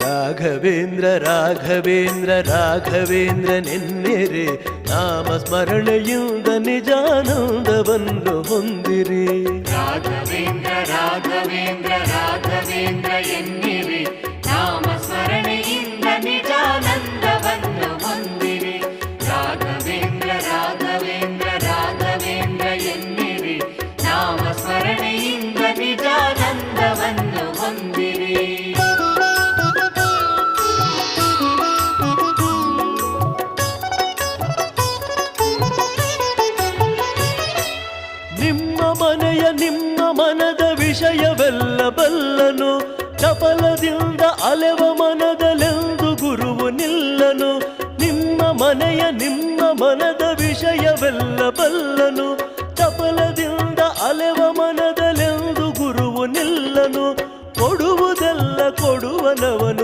ರಾಘವೇಂದ್ರ ರಾಘವೇಂದ್ರ ರಾಘವೇಂದ್ರ ನೆನ್ನೆರೆ ನಾಮ ಸ್ಮರಣೆಯಿಂದ ನಿಜಾನಂದವನ್ನು ಹೊಂದಿರಿ. ರಾಘವೇಂದ್ರ ರಾಘವೇಂದ್ರ ರಾಘವೇಂದ್ರ ಎನ್ನಿರಿ, ನಾಮ ಸ್ಮರಣೆಯಿಂದ ನಿಜಾನಂದವನ್ನು ಹೊಂದಿರಿ. ರಾಘವೇಂದ್ರ ರಾಘವೇಂದ್ರ ರಾಘವೇಂದ್ರ ಎನ್ನಿರಿ, ನಾಮ ಸ್ಮರಣೆಯಿಂದ ನಿಜಾನಂದವನ್ನು ಹೊಂದಿರಿ. ನಿಮ್ಮ ಮನೆಯ ನಿಮ್ಮ ಮನದ ವಿಷಯವೆಲ್ಲ ಬಲ್ಲನು, ಚಪಲದಿಂದ ಅಲೆವ ಮನದಲೆಂದು ಗುರುವು ನಿಲ್ಲನು. ನಿಮ್ಮ ಮನೆಯ ನಿಮ್ಮ ಮನದ ವಿಷಯವೆಲ್ಲ ಬಲ್ಲನು, ಚಪಲದಿಂದ ಅಲೆವ ಮನದಲೆಂದು ಗುರುವು ನಿಲ್ಲನು. ಕೊಡುವುದೆಲ್ಲ ಕೊಡುವನವನು